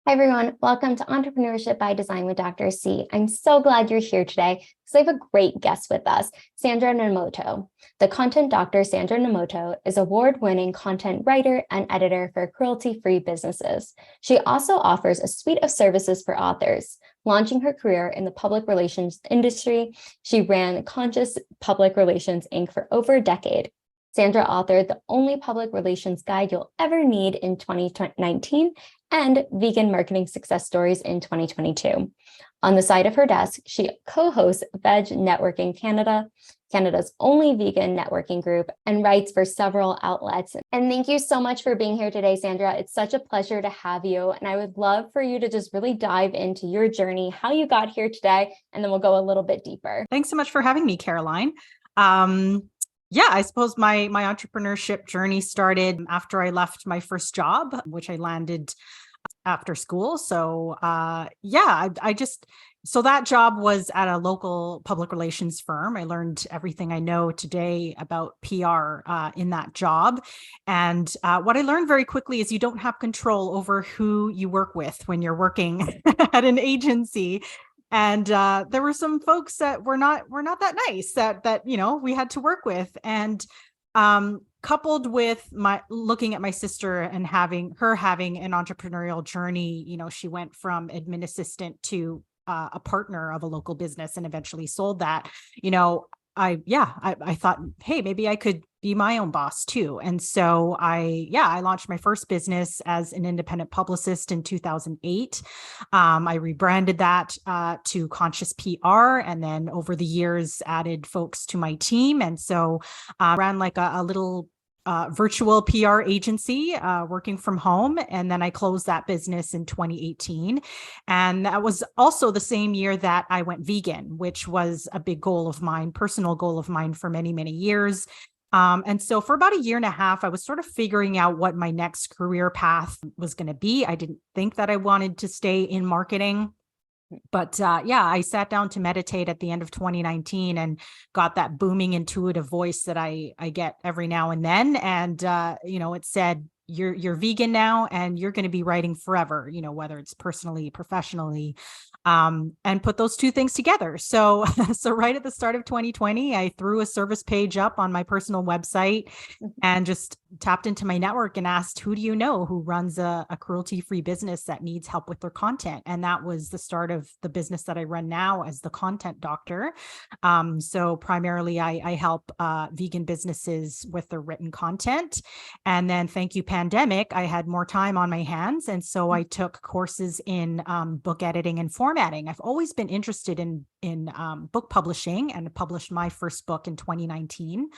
Hi, everyone. Welcome to Entrepreneurship by Design with Dr. C. I'm so glad you're here today because I have a great guest with us, Sandra Nomoto. The content doctor, Sandra Nomoto, is award-winning content writer and editor for cruelty-free businesses. She also offers a suite of services for authors. Launching her career in the public relations industry, she ran Conscious Public Relations Inc. for over a decade. Sandra authored The Only Public Relations Guide You'll Ever Need in 2019 and Vegan Marketing Success Stories in 2022. On the side of her desk, she co-hosts VEG Networking Canada, Canada's only vegan networking group, and writes for several outlets. And thank you so much for being here today, Sandra. It's such a pleasure to have you. And I would love for you to just really dive into your journey, how you got here today, and then we'll go a little bit deeper. Thanks so much for having me, Caroline. I suppose my entrepreneurship journey started after I left my first job, which I landed after school. So so that job was at a local public relations firm. I learned everything I know today about PR in that job. And what I learned very quickly is you don't have control over who you work with when you're working at an agency. And there were some folks that were not that nice that we had to work with. And coupled with my looking at my sister and having an entrepreneurial journey, she went from admin assistant to a partner of a local business and eventually sold that. I thought, hey, maybe I could be my own boss too. And so I launched my first business as an independent publicist in 2008. I rebranded that to Conscious PR, and then over the years added folks to my team. And so ran like a little virtual PR agency working from home. And then I closed that business in 2018. And that was also the same year that I went vegan, which was a big goal of mine, personal goal of mine for many, many years. And so for about a year and a half, I was sort of figuring out what my next career path was going to be. I didn't think that I wanted to stay in marketing. But I sat down to meditate at the end of 2019 and got that booming intuitive voice that I get every now and then. And, it said, you're vegan now and you're going to be writing forever, whether it's personally, professionally, and put those two things together. So right at the start of 2020, I threw a service page up on my personal website and just tapped into my network and asked, who do you know who runs a cruelty-free business that needs help with their content? And that was the start of the business that I run now as the content doctor. So primarily I help vegan businesses with their written content. And then thank you, pandemic, I had more time on my hands. And so I took courses in book editing and formatting. I've always been interested in book publishing and published my first book in 2019.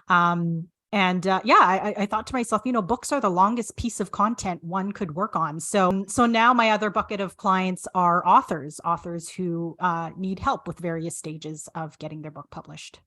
I thought to myself, books are the longest piece of content one could work on. So now my other bucket of clients are authors who need help with various stages of getting their book published.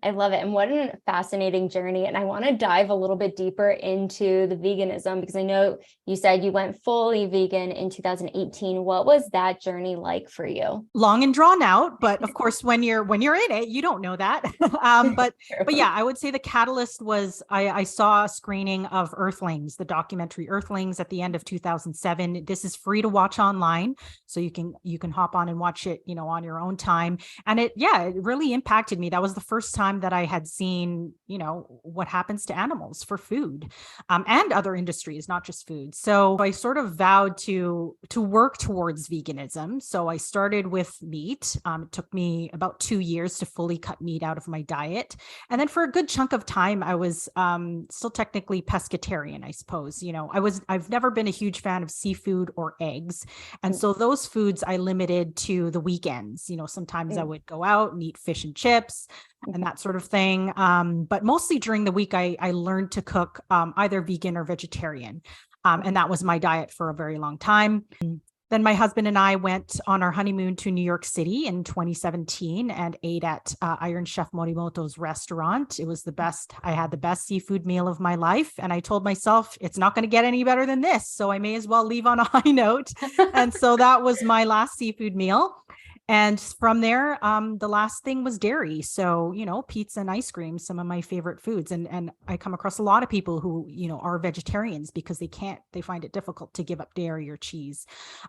I love it. And what a fascinating journey. And I want to dive a little bit deeper into the veganism, because I know you said you went fully vegan in 2018. What was that journey like for you? Long and drawn out, but of course, when you're in it, you don't know that. But I would say the catalyst was I saw a screening of Earthlings, the documentary Earthlings, at the end of 2007. This is free to watch online, so you can hop on and watch it, on your own time. And it really impacted me. That was the first time that I had seen, what happens to animals for food, and other industries, not just food. So I sort of vowed to work towards veganism. So I started with meat. It took me about 2 years to fully cut meat out of my diet. And then for a good chunk of time, I was still technically pescatarian, I suppose. I've never been a huge fan of seafood or eggs. And so those foods I limited to the weekends. Sometimes I would go out and eat fish and chips and that sort of thing. But mostly during the week, I learned to cook either vegan or vegetarian. And that was my diet for a very long time. Then my husband and I went on our honeymoon to New York City in 2017 and ate at Iron Chef Morimoto's restaurant. It was the best. I had the best seafood meal of my life. And I told myself, it's not going to get any better than this. So I may as well leave on a high note. And so that was my last seafood meal. And from there, the last thing was dairy. So, pizza and ice cream, some of my favorite foods. And I come across a lot of people who, are vegetarians because they find it difficult to give up dairy or cheese.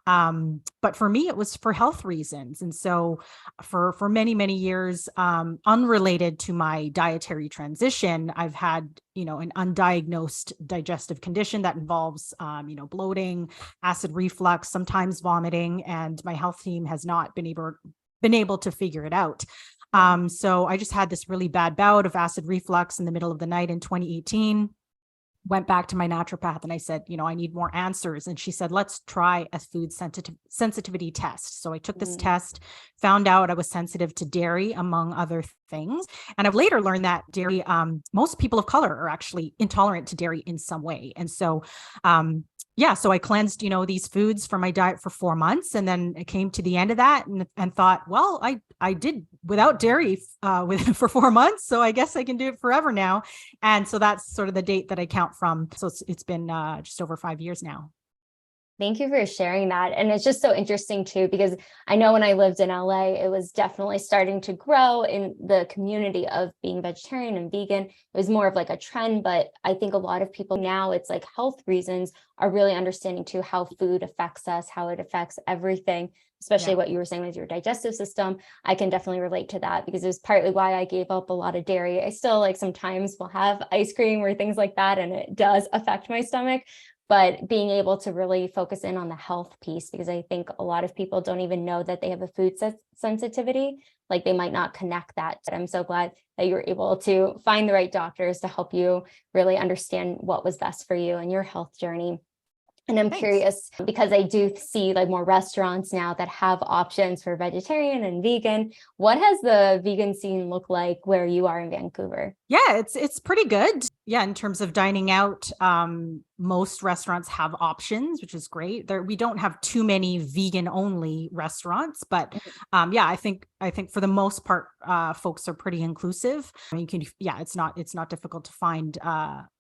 But for me, it was for health reasons. And so for many, many years, unrelated to my dietary transition, I've had, an undiagnosed digestive condition that involves, bloating, acid reflux, sometimes vomiting, and my health team has not been able to figure it out. So I just had this really bad bout of acid reflux in the middle of the night in 2018. Went back to my naturopath and I said, I need more answers. And she said, let's try a food sensitivity test. So I took this test, found out I was sensitive to dairy, among other things. And I've later learned that dairy, most people of color are actually intolerant to dairy in some way. And so, so I cleansed, these foods from my diet for 4 months. And then it came to the end of that and thought, well, I did without dairy for 4 months. So I guess I can do it forever now. And so that's sort of the date that I count from. So it's been just over 5 years now. Thank you for sharing that. And it's just so interesting too, because I know when I lived in LA, it was definitely starting to grow in the community of being vegetarian and vegan. It was more of like a trend, but I think a lot of people now, it's like health reasons, are really understanding too how food affects us, how it affects everything, especially what you were saying with your digestive system. I can definitely relate to that because it was partly why I gave up a lot of dairy. I still sometimes will have ice cream or things like that, and it does affect my stomach. But being able to really focus in on the health piece, because I think a lot of people don't even know that they have a food sensitivity, they might not connect that. But I'm so glad that you're able to find the right doctors to help you really understand what was best for you and your health journey. And I'm curious because I do see more restaurants now that have options for vegetarian and vegan. What has the vegan scene look like where you are in Vancouver? Yeah, it's pretty good. Yeah, in terms of dining out, most restaurants have options, which is great. We don't have too many vegan only restaurants, but I think for the most part, folks are pretty inclusive. It's not difficult to find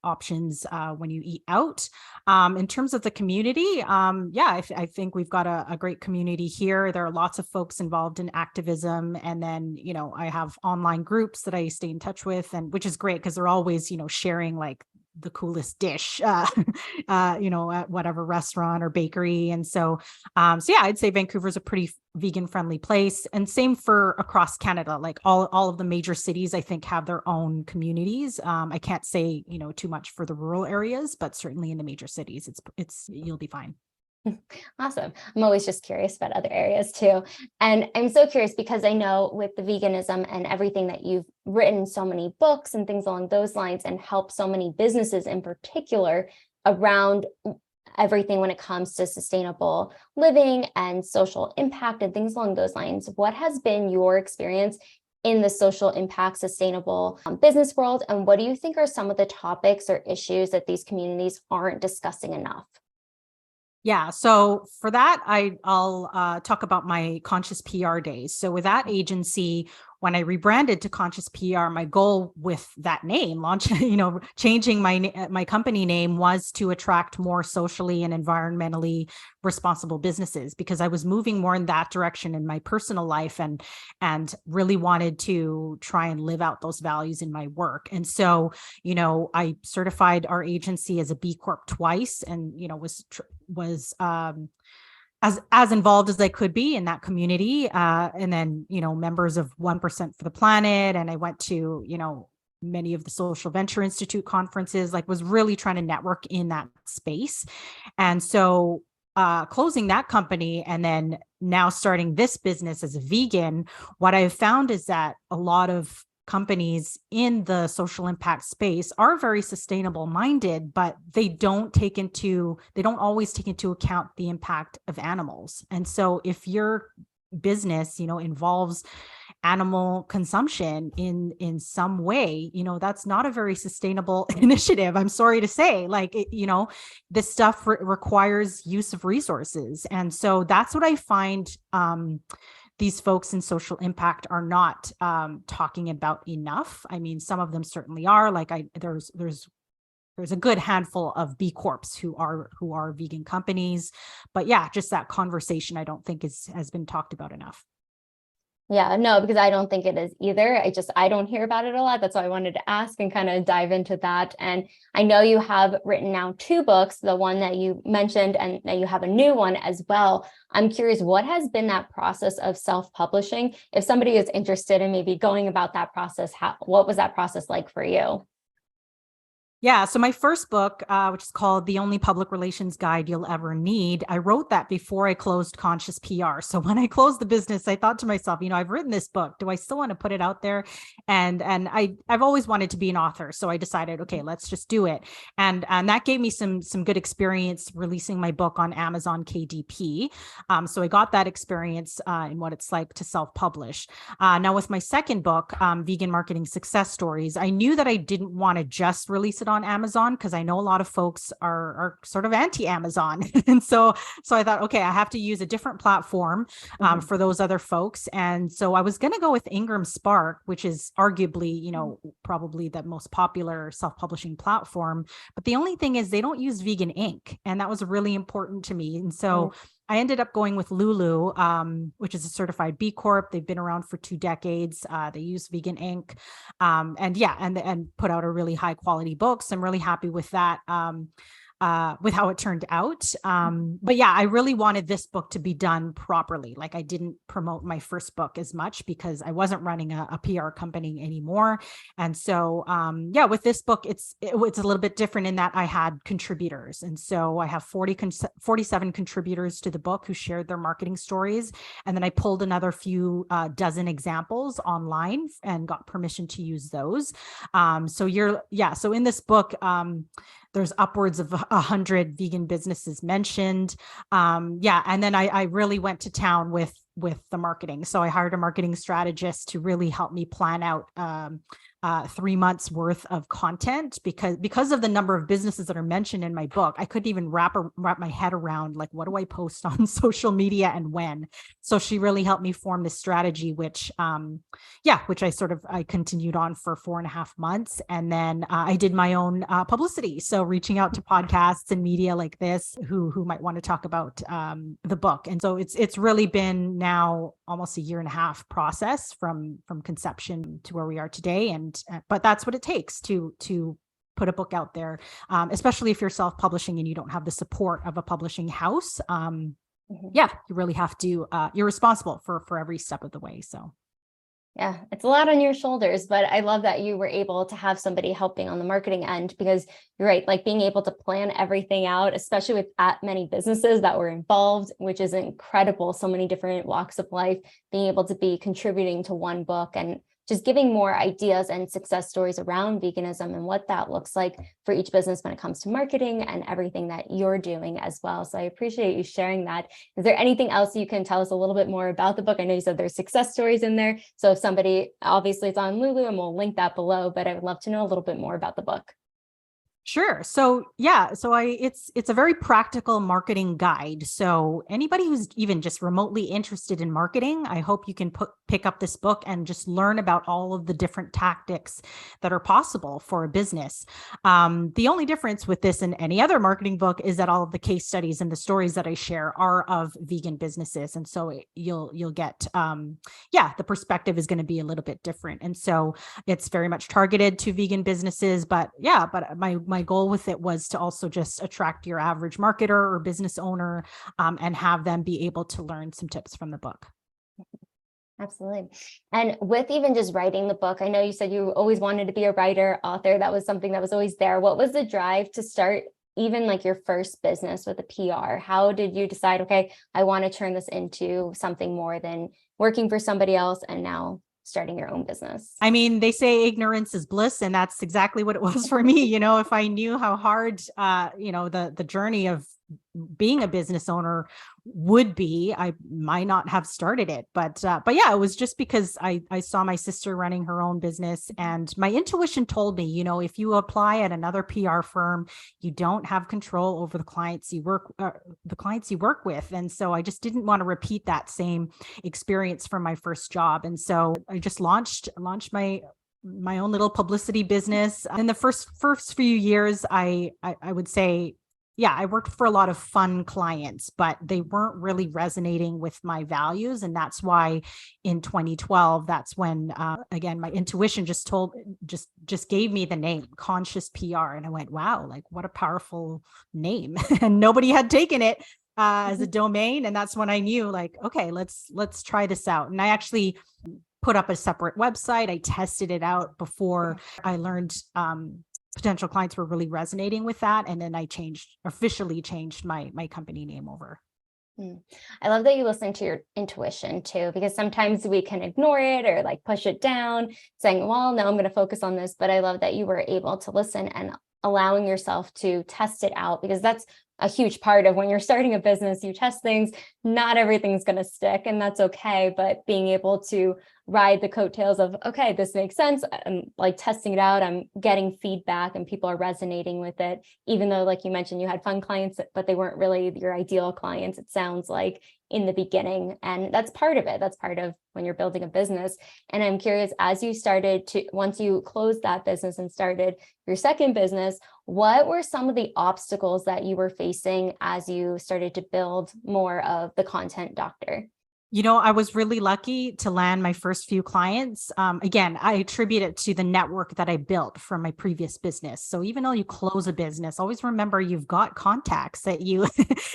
options when you eat out. In terms of the community, I think we've got a great community here. There are lots of folks involved in activism, and then I have online groups that I stay in touch with, and which is great because they're always sharing the coolest dish, at whatever restaurant or bakery. And so I'd say Vancouver's a pretty vegan friendly place, and same for across Canada. All of the major cities, I think, have their own communities. I can't say, too much for the rural areas, but certainly in the major cities, you'll be fine. Awesome. I'm always just curious about other areas too. And I'm so curious because I know with the veganism and everything that you've written so many books and things along those lines and helped so many businesses in particular around everything when it comes to sustainable living and social impact and things along those lines. What has been your experience in the social impact, sustainable business world? And what do you think are some of the topics or issues that these communities aren't discussing enough? Yeah. So for that, I'll talk about my Conscious PR days. So with that agency, when I rebranded to Conscious PR, my goal with that name, changing my company name, was to attract more socially and environmentally responsible businesses, because I was moving more in that direction in my personal life and really wanted to try and live out those values in my work. And so, I certified our agency as a B Corp twice, and was as involved as I could be in that community. And then, members of 1% for the Planet. And I went to, many of the Social Venture Institute conferences, was really trying to network in that space. And so closing that company and then now starting this business as a vegan, what I've found is that a lot of companies in the social impact space are very sustainable minded, but they don't always take into account the impact of animals. And so if your business, involves animal consumption in some way, that's not a very sustainable initiative. I'm sorry to say, this stuff requires use of resources. And so that's what I find these folks in social impact are not talking about enough. I mean, some of them certainly are. There's a good handful of B Corps who are vegan companies, but just that conversation I don't think has been talked about enough. Yeah, no, because I don't think it is either. I don't hear about it a lot. That's why I wanted to ask and kind of dive into that. And I know you have written now two books, the one that you mentioned, and now you have a new one as well. I'm curious, what has been that process of self-publishing? If somebody is interested in maybe going about that process, what was that process like for you? Yeah. So my first book, which is called The Only Public Relations Guide You'll Ever Need, I wrote that before I closed Conscious PR. So when I closed the business, I thought to myself, I've written this book. Do I still want to put it out there? And I've always wanted to be an author. So I decided, okay, let's just do it. And that gave me some good experience releasing my book on Amazon KDP. So I got that experience in what it's like to self-publish. Now with my second book, Vegan Marketing Success Stories, I knew that I didn't want to just release it on Amazon, because I know a lot of folks are sort of anti-Amazon. And so I thought, okay, I have to use a different platform for those other folks. And so I was going to go with Ingram Spark, which is arguably, probably the most popular self-publishing platform. But the only thing is they don't use vegan ink. And that was really important to me. And so I ended up going with Lulu, which is a certified B Corp. They've been around for 2 decades. They use vegan ink, and put out a really high quality book. So I'm really happy with that. With how it turned out. But yeah, I really wanted this book to be done properly. Like, I didn't promote my first book as much because I wasn't running a PR company anymore. And so, with this book, it's a little bit different in that I had contributors. And so I have 47 contributors to the book who shared their marketing stories. And then I pulled another few dozen examples online and got permission to use those. So in this book, there's upwards of 100 vegan businesses mentioned. And then I really went to town with the marketing. So I hired a marketing strategist to really help me plan out 3 months worth of content, because of the number of businesses that are mentioned in my book. I couldn't even wrap my head around, like, what do I post on social media and when? So she really helped me form this strategy, which I continued on for 4.5 months. And then I did my own publicity. So reaching out to podcasts and media like this who might want to talk about the book. And so it's really been now almost a 1.5 year process from conception to where we are today. But that's what it takes to put a book out there, especially if you're self-publishing and you don't have the support of a publishing house. You really have to, you're responsible for every step of the way. So. Yeah, it's a lot on your shoulders, but I love that you were able to have somebody helping on the marketing end, because you're right, like being able to plan everything out, especially with that many businesses that were involved, which is incredible. So many different walks of life, being able to be contributing to one book and just giving more ideas and success stories around veganism and what that looks like for each business when it comes to marketing and everything that you're doing as well. So I appreciate you sharing that. Is there anything else you can tell us a little bit more about the book? I know you said there's success stories in there. So if somebody, obviously it's on Lulu and we'll link that below, but I would love to know a little bit more about the book. Sure. So it's a very practical marketing guide. So anybody who's even just remotely interested in marketing, I hope you can pick up this book and just learn about all of the different tactics that are possible for a business. The only difference with this and any other marketing book is that all of the case studies and the stories that I share are of vegan businesses. And so you'll get, the perspective is going to be a little bit different. And so it's very much targeted to vegan businesses, but my goal with it was to also just attract your average marketer or business owner, and have them be able to learn some tips from the book. Absolutely. And with even just writing the book, I know you said you always wanted to be a writer, author. That was something that was always there. What was the drive to start even like your first business with a PR? How did you decide, okay, I want to turn this into something more than working for somebody else and now starting your own business? I mean, they say ignorance is bliss, and that's exactly what it was for me. If I knew how hard, the journey of being a business owner would be, I might not have started it. But it was just because I saw my sister running her own business, and my intuition told me, if you apply at another PR firm, you don't have control over the clients you work with. And so I just didn't want to repeat that same experience from my first job. And so I just launched my own little publicity business. In the first few years, I would say I worked for a lot of fun clients, but they weren't really resonating with my values. And that's why in 2012, that's when, again, my intuition just gave me the name Conscious PR. And I went, wow, like what a powerful name. And nobody had taken it as a domain. And that's when I knew like, okay, let's try this out. And I actually put up a separate website. I tested it out before I learned, potential clients were really resonating with that. And then I officially changed my company name over. I love that you listen to your intuition too, because sometimes we can ignore it or like push it down saying, well, no, I'm going to focus on this. But I love that you were able to listen and allowing yourself to test it out, because that's a huge part of when you're starting a business, you test things, not everything's going to stick, and that's okay. But being able to ride the coattails of, okay, this makes sense. I'm like testing it out. I'm getting feedback and people are resonating with it, even though, like you mentioned, you had fun clients, but they weren't really your ideal clients, it sounds like, in the beginning. And that's part of it. That's part of when you're building a business. And I'm curious, as you once you closed that business and started your second business, what were some of the obstacles that you were facing as you started to build more of the Content Doctor? I was really lucky to land my first few clients. Again, I attribute it to the network that I built from my previous business. So even though you close a business, always remember you've got contacts that you,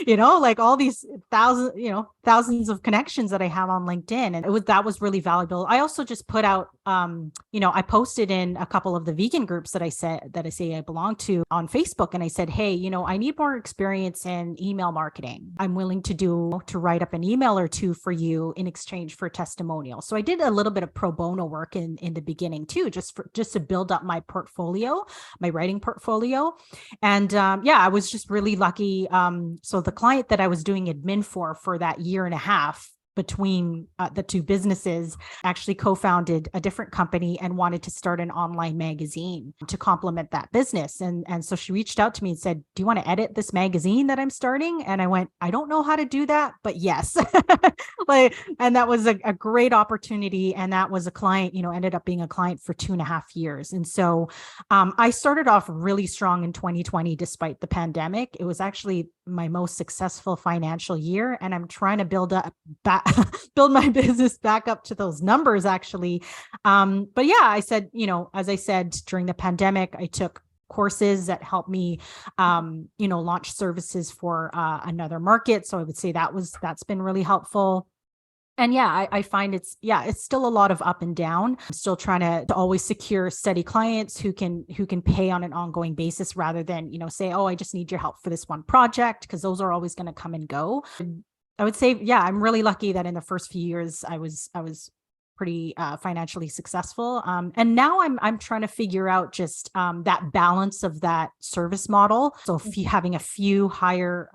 like all these thousands of connections that I have on LinkedIn. And that was really valuable. I also just put out, I posted in a couple of the vegan groups that I say I belong to on Facebook. And I said, hey, I need more experience in email marketing. I'm willing to write up an email or two for you in exchange for testimonial. So I did a little bit of pro bono work in the beginning too, just to build up my portfolio, my writing portfolio. And I was just really lucky. So the client that I was doing admin for that year and a half between the two businesses actually co-founded a different company and wanted to start an online magazine to complement that business. And so she reached out to me and said, do you want to edit this magazine that I'm starting? And I went, I don't know how to do that, but yes. And that was a great opportunity. And that was a client, ended up being a client for 2.5 years. And so I started off really strong in 2020, despite the pandemic. It was actually my most successful financial year. And I'm trying to build my business back up to those numbers actually. But yeah, I said, as I said, during the pandemic, I took courses that helped me, launch services for another market. So I would say that's been really helpful. And yeah, I find it's still a lot of up and down. I'm still trying to always secure steady clients who can pay on an ongoing basis rather than, say, oh, I just need your help for this one project, because those are always going to come and go. I would say, I'm really lucky that in the first few years I was pretty financially successful. And now I'm trying to figure out just that balance of that service model. So having a few higher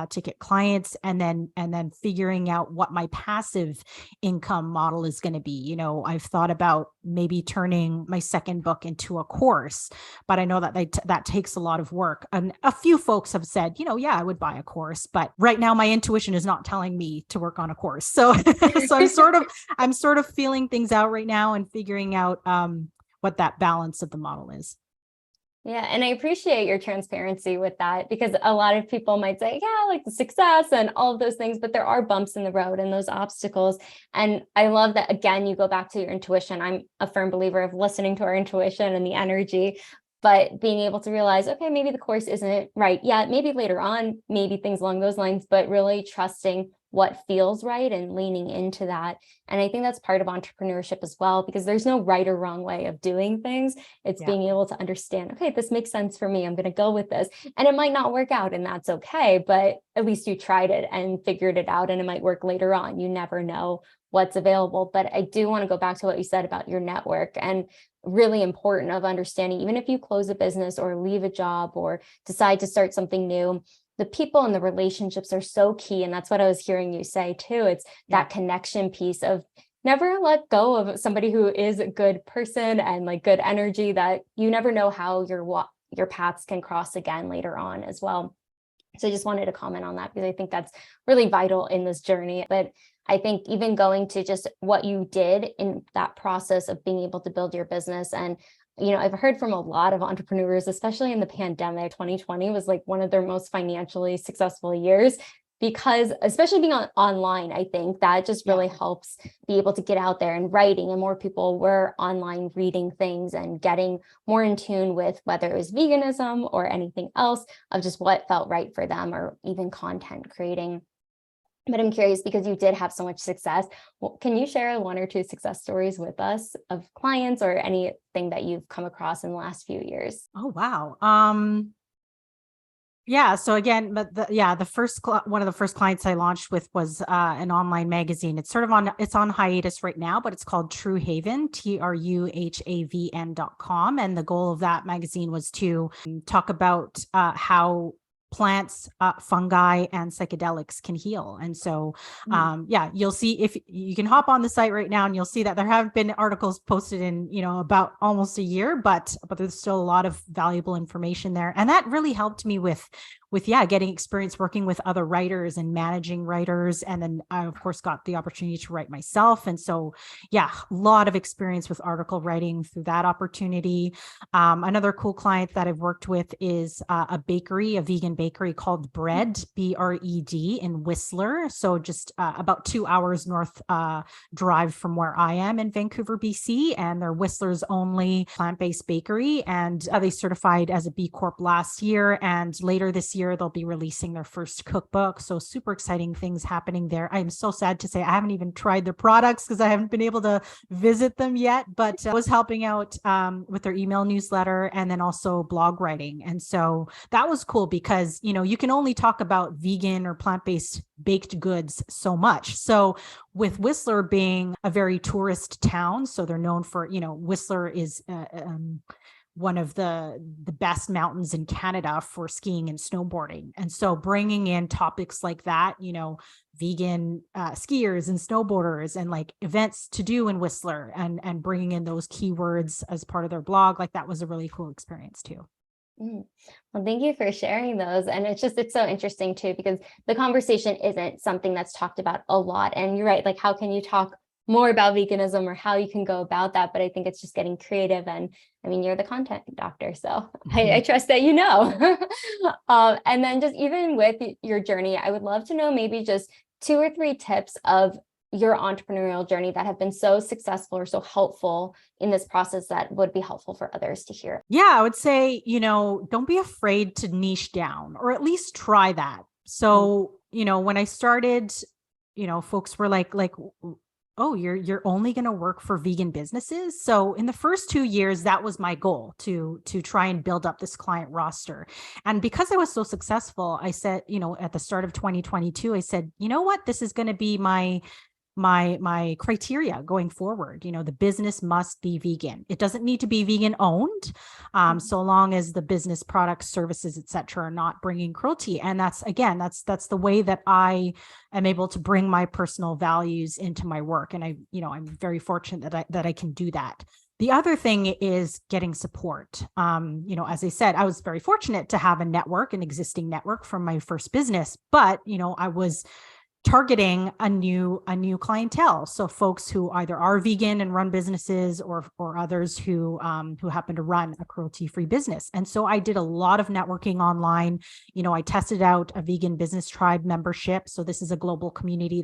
ticket clients and then figuring out what my passive income model is going to be. I've thought about maybe turning my second book into a course, but I know that takes a lot of work. And a few folks have said, I would buy a course, but right now my intuition is not telling me to work on a course. So I'm sort of feeling things out right now and figuring out what that balance of the model is. Yeah. And I appreciate your transparency with that, because a lot of people might say, yeah, like the success and all of those things, but there are bumps in the road and those obstacles. And I love that, again, you go back to your intuition. I'm a firm believer of listening to our intuition and the energy, but being able to realize, okay, maybe the course isn't right yet, maybe later on, maybe things along those lines, but really trusting what feels right and leaning into that. And I think that's part of entrepreneurship as well, because there's no right or wrong way of doing things. It's being able to understand, okay, this makes sense for me. I'm going to go with this. And it might not work out, and that's okay, but at least you tried it and figured it out, and it might work later on. You never know what's available. But I do want to go back to what you said about your network, and really important of understanding, even if you close a business or leave a job or decide to start something new, the people and the relationships are so key. And that's what I was hearing you say too. It's that connection piece of never let go of somebody who is a good person and like good energy, that you never know how your paths can cross again later on as well. So I just wanted to comment on that, because I think that's really vital in this journey. But I think even going to just what you did in that process of being able to build your business and I've heard from a lot of entrepreneurs, especially in the pandemic. 2020 was like one of their most financially successful years because, especially being online, I think that just really helps be able to get out there and writing, and more people were online reading things and getting more in tune with whether it was veganism or anything else of just what felt right for them, or even content creating. But I'm curious, because you did have so much success, can you share one or two success stories with us of clients or anything that you've come across in the last few years? Oh, wow. Yeah. So again, but the first one of the first clients I launched with was an online magazine. It's sort of it's on hiatus right now, but it's called True Haven, TRUHAVN.com. And the goal of that magazine was to talk about how plants, fungi, and psychedelics can heal. And so, you'll see, if you can hop on the site right now, and you'll see that there have been articles posted in, about almost a year, but there's still a lot of valuable information there. And that really helped me with getting experience working with other writers and managing writers. And then I, of course, got the opportunity to write myself. And so, a lot of experience with article writing through that opportunity. Another cool client that I've worked with is a vegan bakery called Bread, BRED, in Whistler. So just about 2 hours north drive from where I am in Vancouver, BC. And they're Whistler's only plant-based bakery. And they certified as a B Corp last year. And later this year, they'll be releasing their first cookbook. So super exciting things happening there. I'm so sad to say I haven't even tried their products because I haven't been able to visit them yet, but I was helping out with their email newsletter and then also blog writing. And so that was cool because, you can only talk about vegan or plant-based baked goods so much. So with Whistler being a very tourist town, so they're known for, Whistler is one of the best mountains in Canada for skiing and snowboarding. And so bringing in topics like that, vegan skiers and snowboarders and like events to do in Whistler, and bringing in those keywords as part of their blog, like that was a really cool experience too. Well, thank you for sharing those. And it's so interesting too, because the conversation isn't something that's talked about a lot. And you're right, like how can you talk more about veganism or how you can go about that? But I think it's just getting creative. And I mean, you're the content doctor, so I trust that and then just even with your journey, I would love to know maybe just 2 or 3 tips of your entrepreneurial journey that have been so successful or so helpful in this process that would be helpful for others to hear. Yeah, I would say, don't be afraid to niche down, or at least try that. So, when I started, folks were like, oh, you're only going to work for vegan businesses. So in the first 2 years, that was my goal, to try and build up this client roster. And because I was so successful, I said, at the start of 2022, I said, you know what, this is going to be my criteria going forward. The business must be vegan. It doesn't need to be vegan owned, so long as the business products, services, etc., are not bringing cruelty. And that's the way that I am able to bring my personal values into my work. And I'm very fortunate that I can do that. The other thing is getting support. As I said, I was very fortunate to have an existing network from my first business, but I was targeting a new clientele. So folks who either are vegan and run businesses, or others who happen to run a cruelty-free business. And so I did a lot of networking online. I tested out a vegan business tribe membership. So this is a global community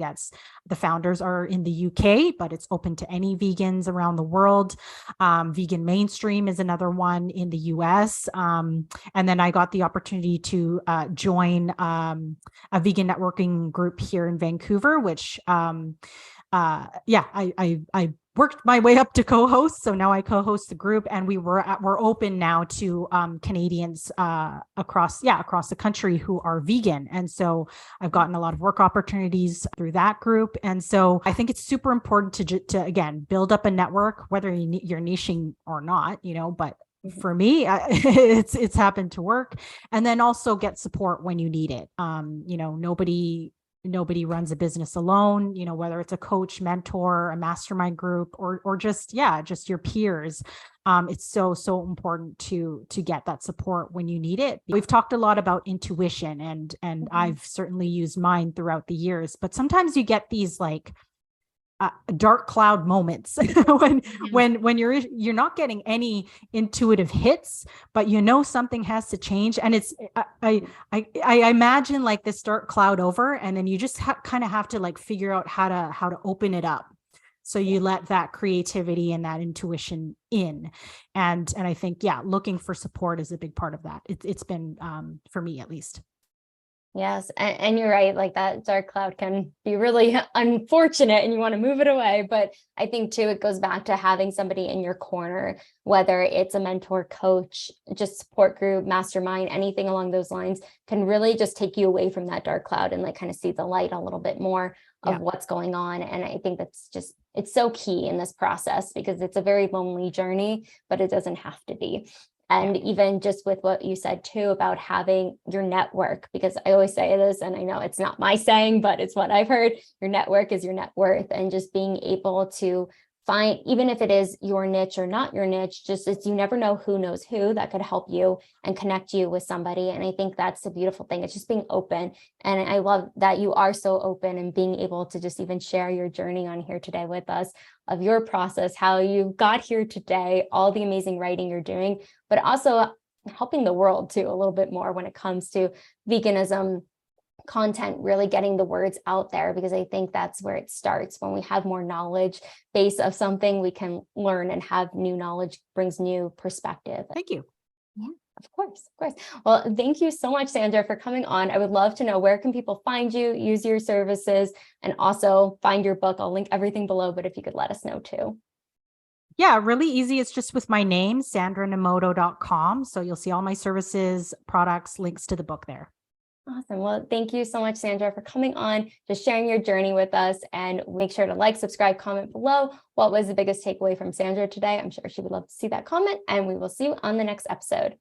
the founders are in the UK, but it's open to any vegans around the world. Vegan Mainstream is another one in the US. And then I got the opportunity to join a vegan networking group here in Vancouver, which I worked my way up to co-host. So now I co-host the group, and we're open now to Canadians across the country who are vegan. And so I've gotten a lot of work opportunities through that group. And so I think it's super important to again build up a network, whether you're niching or not, but for me, it's happened to work. And then also get support when you need it. Nobody runs a business alone, whether it's a coach, mentor, a mastermind group, or just your peers. It's so important to get that support when you need it. We've talked a lot about intuition, and I've certainly used mine throughout the years, but sometimes you get these dark cloud moments when you're not getting any intuitive hits, but something has to change. And it's I imagine like this dark cloud over, and then you just kind of have to like figure out how to open it up. So you let that creativity and that intuition in. And I think, yeah, looking for support is a big part of that. It's been, for me at least. Yes. And you're right. Like that dark cloud can be really unfortunate and you want to move it away. But I think too, it goes back to having somebody in your corner, whether it's a mentor, coach, just support group, mastermind, anything along those lines can really just take you away from that dark cloud and like kind of see the light a little bit more of what's going on. And I think it's so key in this process because it's a very lonely journey, but it doesn't have to be. And even just with what you said too about having your network, because I always say this, and I know it's not my saying, but it's what I've heard, your network is your net worth. And just being able to find, even if it is your niche or not your niche, just it's, you never know who knows who that could help you and connect you with somebody. And I think that's the beautiful thing. It's just being open. And I love that you are so open and being able to just even share your journey on here today with us of your process, how you got here today, all the amazing writing you're doing, but also helping the world too a little bit more when it comes to veganism content, really getting the words out there, because I think that's where it starts. When we have more knowledge base of something, we can learn and have new knowledge brings new perspective. Thank you. Yeah, of course. Well, thank you so much, Sandra, for coming on. I would love to know, where can people find you, use your services, and also find your book? I'll link everything below, but if you could let us know too. Yeah, really easy. It's just with my name, sandranomoto.com. So you'll see all my services, products, links to the book there. Awesome. Well, thank you so much, Sandra, for coming on, just sharing your journey with us. And make sure to like, subscribe, comment below. What was the biggest takeaway from Sandra today? I'm sure she would love to see that comment, and we will see you on the next episode.